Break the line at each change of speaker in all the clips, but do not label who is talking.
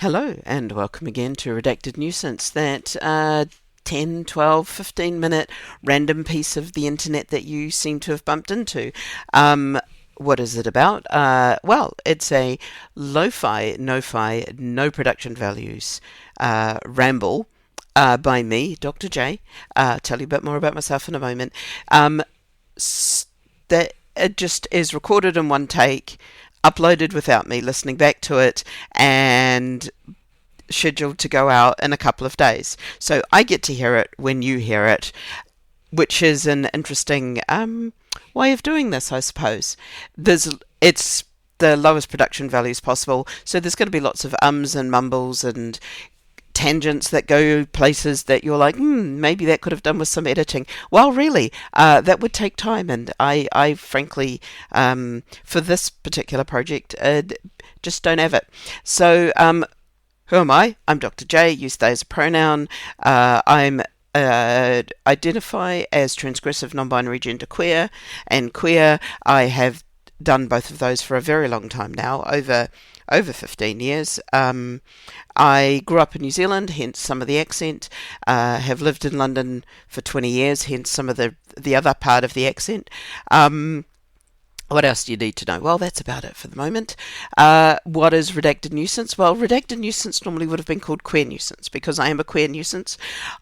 Hello and welcome again to Redacted Nuisance, that 10, 12, 15 minute random piece of the internet that you seem to have bumped into. What is it about? Well, it's a lo-fi, no-fi, no production values ramble by me, Dr. J. Tell you a bit more about myself in a moment. That it just is recorded in one take, uploaded without me listening back to it, and scheduled to go out in a couple of days. So I get to hear it when you hear it, which is an interesting way of doing this, I suppose. It's the lowest production values possible, so there's going to be lots of ums and mumbles and tangents that go places that you're like, maybe that could have done with some editing. Well, really, that would take time, and I frankly, for this particular project, just don't have it. So, who am I? I'm Dr. J, use they as a pronoun. I'm identify as transgressive, non-binary, genderqueer, and queer. I have done both of those for a very long time now, over 15 years. I grew up in New Zealand, hence some of the accent. Have lived in London for 20 years, hence some of the other part of the accent. What else do you need to know? Well, that's about it for the moment. What is redacted nuisance? Well, redacted nuisance normally would have been called queer nuisance, because I am a queer nuisance.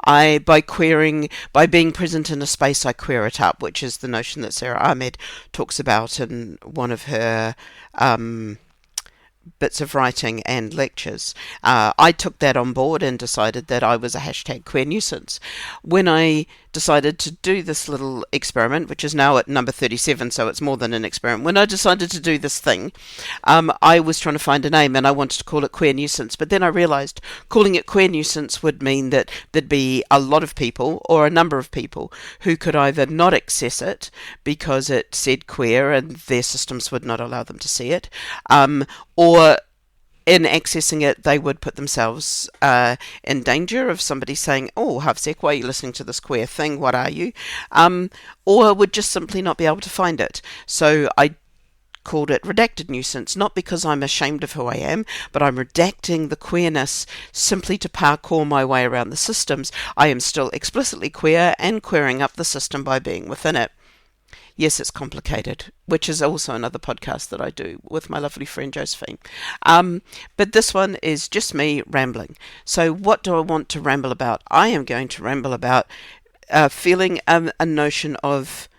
By being present in a space, I queer it up, which is the notion that Sarah Ahmed talks about in one of her bits of writing and lectures. I took that on board and decided that I was a hashtag queer nuisance. When I decided to do this little experiment, which is now at number 37, so it's more than an experiment. When I decided to do this thing, I was trying to find a name, and I wanted to call it queer nuisance, but then I realised calling it queer nuisance would mean that there'd be a lot of people, or a number of people, who could either not access it because it said queer and their systems would not allow them to see it, or in accessing it, they would put themselves in danger of somebody saying, "Oh, Havsek, why are you listening to this queer thing? What are you?" Or would just simply not be able to find it. So I called it redacted nuisance, not because I'm ashamed of who I am, but I'm redacting the queerness simply to parkour my way around the systems. I am still explicitly queer and queering up the system by being within it. Yes, it's complicated, which is also another podcast that I do with my lovely friend Josephine. But this one is just me rambling. So what do I want to ramble about? I am going to ramble about feeling a notion of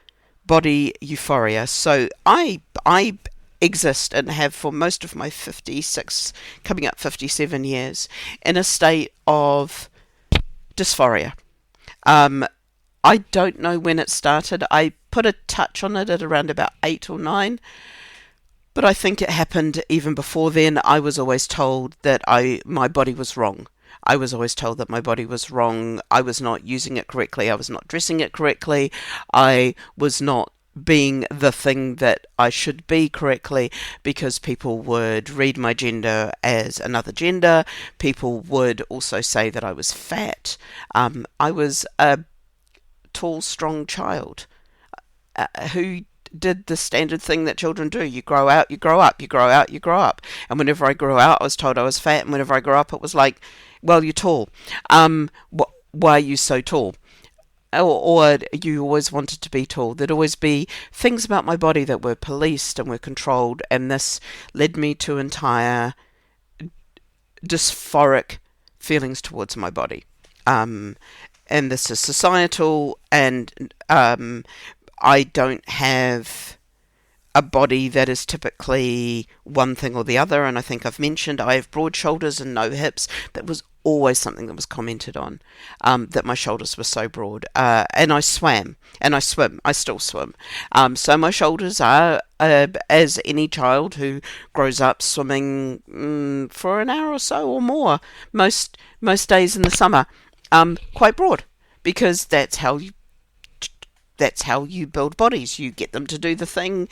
body euphoria. So I exist and have for most of my 56, coming up 57 years, in a state of dysphoria. I don't know when it started. I put a touch on it at around about 8 or 9, but I think it happened even before then. I was always told that my body was wrong. I was always told that my body was wrong. I was not using it correctly. I was not dressing it correctly. I was not being the thing that I should be correctly, because people would read my gender as another gender. People would also say that I was fat. I was a tall, strong child who did the standard thing that children do. You grow out, you grow up, you grow out, you grow up. And whenever I grew out, I was told I was fat. And whenever I grew up, it was like, well, you're tall. Why are you so tall? Or you always wanted to be tall. There'd always be things about my body that were policed and were controlled. And this led me to entire dysphoric feelings towards my body. And this is societal, and I don't have a body that is typically one thing or the other, and I think I've mentioned I have broad shoulders and no hips. That was always something that was commented on, that my shoulders were so broad. And I swam, and I swim, I still swim. So my shoulders are, as any child who grows up swimming for an hour or so or more, most days in the summer, quite broad, because that's how you build bodies. You get them to do the thing,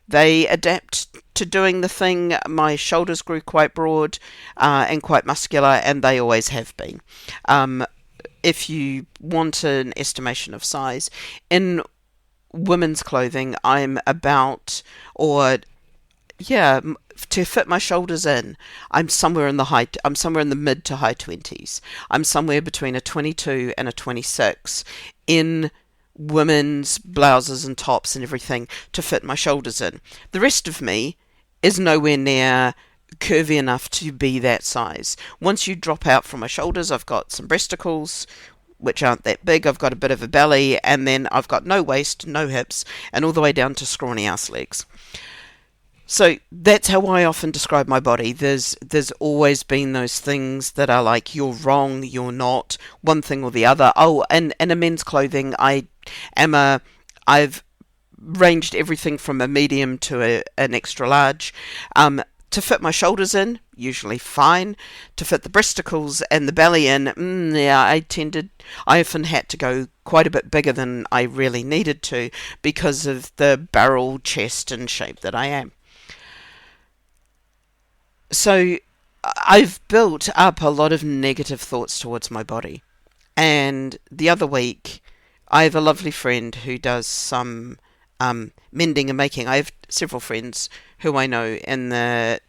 they adapt to doing the thing. My shoulders grew quite broad and quite muscular, and they always have been. If you want an estimation of size, in women's clothing, I'm about, or yeah, to fit my shoulders in, I'm somewhere in the mid to high 20s. I'm somewhere between a 22 and a 26 in women's blouses and tops and everything to fit my shoulders in. The rest of me is nowhere near curvy enough to be that size. Once you drop out from my shoulders, I've got some breasticles, which aren't that big. I've got a bit of a belly, and then I've got no waist, no hips, and all the way down to scrawny ass legs. So that's how I often describe my body. There's always been those things that are like, you're wrong, you're not, one thing or the other. Oh, and in men's clothing, I've ranged everything from a medium to an extra large. To fit my shoulders in, usually fine. To fit the breasticles and the belly in, yeah, I often had to go quite a bit bigger than I really needed to because of the barrel chest and shape that I am. So I've built up a lot of negative thoughts towards my body. And the other week, I have a lovely friend who does some mending and making. I have several friends who I know in the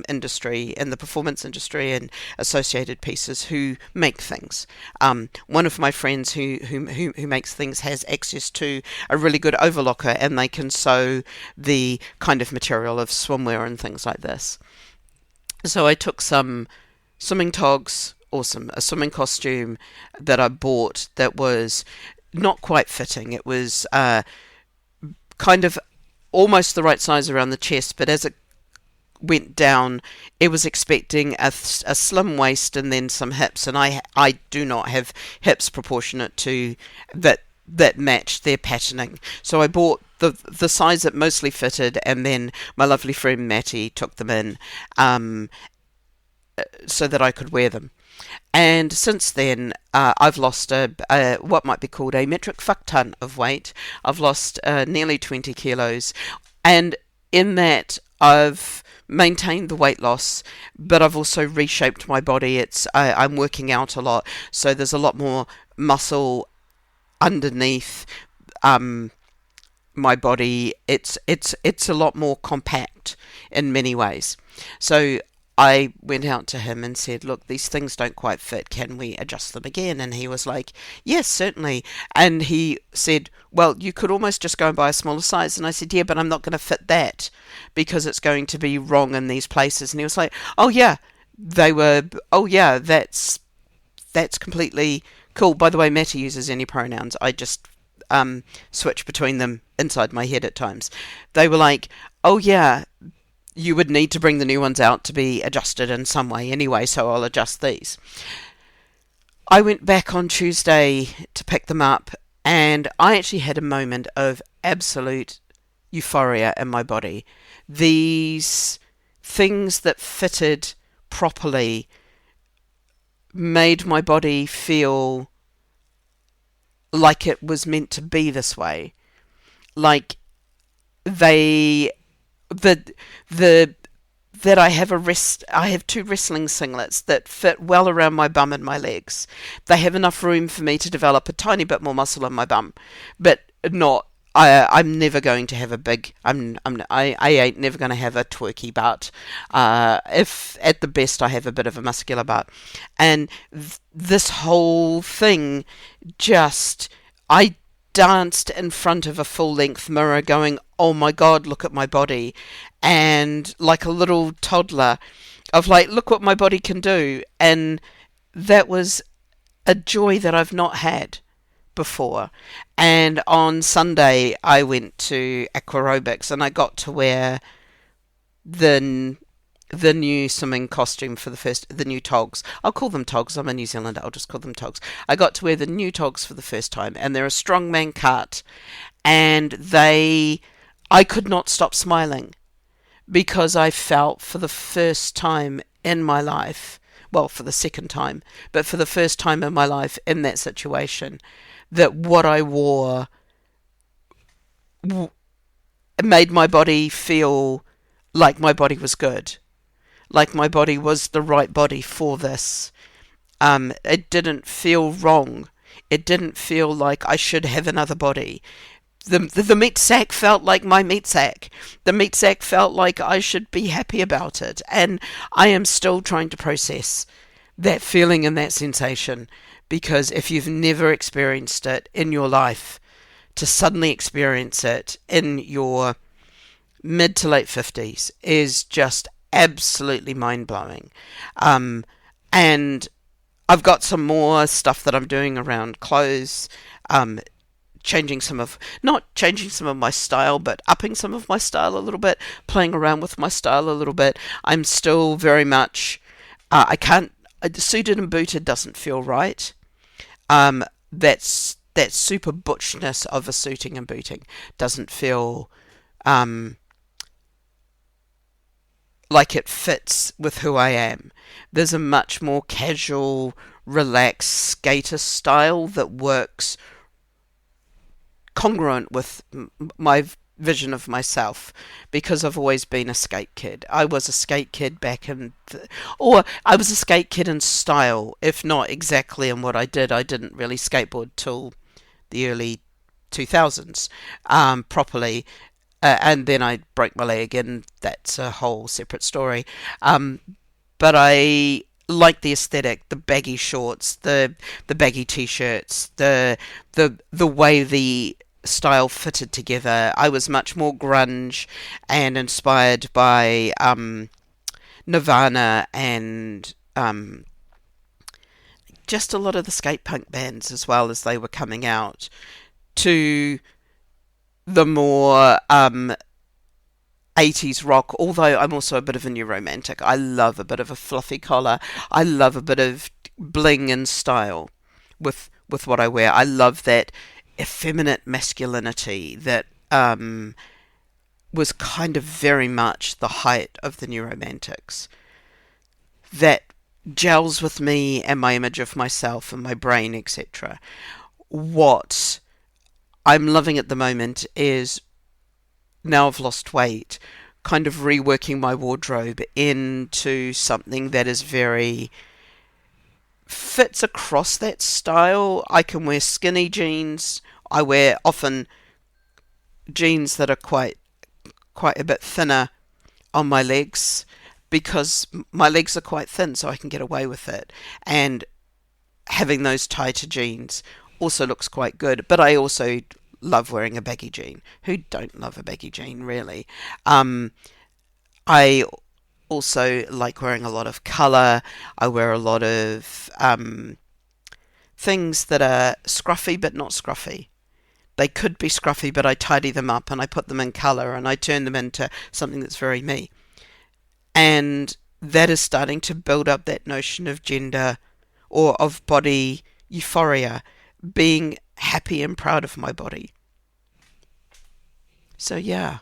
industry, in the performance industry and associated pieces who make things. One of my friends who makes things has access to a really good overlocker, and they can sew the kind of material of swimwear and things like this. So I took some swimming togs or a swimming costume that I bought that was not quite fitting. It was kind of almost the right size around the chest, but as it went down, it was expecting a slim waist and then some hips, and I do not have hips proportionate to that match their patterning. So I bought the size that mostly fitted, and then my lovely friend Matty took them in so that I could wear them. And since then, I've lost what might be called a metric fuck ton of weight. I've lost nearly 20 kilos, and in that I've maintained the weight loss, but I've also reshaped my body. I'm working out a lot, so there's a lot more muscle underneath my body. It's a lot more compact in many ways. So I went out to him and said, look, these things don't quite fit. Can we adjust them again? And he was like, yes, certainly. And he said, well, you could almost just go and buy a smaller size. And I said, yeah, but I'm not going to fit that because it's going to be wrong in these places. And he was like, oh yeah, that's completely cool. By the way, Matty uses any pronouns. I just switch between them inside my head at times. They were like, oh yeah, you would need to bring the new ones out to be adjusted in some way anyway, so I'll adjust these. I went back on Tuesday to pick them up, and I actually had a moment of absolute euphoria in my body. These things that fitted properly made my body feel like it was meant to be this way. Like they that I have two wrestling singlets that fit well around my bum and my legs. They have enough room for me to develop a tiny bit more muscle in my bum, but not. I'm never going to have a big. I ain't never going to have a twerky butt. If at the best I have a bit of a muscular butt, and this whole thing I danced in front of a full-length mirror going, oh my God, look at my body. And like a little toddler of like, look what my body can do. And that was a joy that I've not had before. And on Sunday, I went to aquarobics and I got to wear the new swimming costume for the new togs. I'll call them togs. I'm a New Zealander. I'll just call them togs. I got to wear the new togs for the first time, and they're a strongman cut, and I could not stop smiling because I felt for the first time in my life, well, for the second time, but for the first time in my life in that situation, that what I wore made my body feel like my body was good. Like my body was the right body for this. It didn't feel wrong. It didn't feel like I should have another body. The meat sack felt like my meat sack. The meat sack felt like I should be happy about it. And I am still trying to process that feeling and that sensation, because if you've never experienced it in your life, to suddenly experience it in your mid to late 50s is just absolutely mind blowing. And I've got some more stuff that I'm doing around clothes, um, changing some of, not changing some of my style, but upping some of my style a little bit, playing around with my style a little bit. I'm still very much, I can't, suited and booted doesn't feel right. That's that super butchness of a suiting and booting doesn't feel um, like it fits with who I am. There's a much more casual, relaxed skater style that works congruent with my vision of myself, because I've always been a skate kid. I was a skate kid back in, or I was a skate kid in style, if not exactly in what I did. I didn't really skateboard till the early 2000s properly, and then I broke my leg, and that's a whole separate story. Um, but I like the aesthetic, the baggy shorts, the baggy t-shirts, the way the style fitted together. I was much more grunge and inspired by Nirvana and just a lot of the skate punk bands as well as they were coming out, to the more 80s rock, although I'm also a bit of a new romantic. I love a bit of a fluffy collar. I love a bit of bling and style with what I wear. I love that effeminate masculinity that was kind of very much the height of the new romantics. That gels with me and my image of myself and my brain, etc. What I'm loving at the moment is, now I've lost weight, kind of reworking my wardrobe into something that is very fits across that style. I can wear skinny jeans. I wear often jeans that are quite a bit thinner on my legs, because my legs are quite thin, so I can get away with it. And having those tighter jeans also looks quite good. But I also love wearing a baggy jean. Who don't love a baggy jean, really? I also like wearing a lot of colour. I wear a lot of things that are scruffy but not scruffy. They could be scruffy, but I tidy them up and I put them in colour and I turn them into something that's very me. And that is starting to build up that notion of gender, or of body euphoria, being happy and proud of my body. So yeah,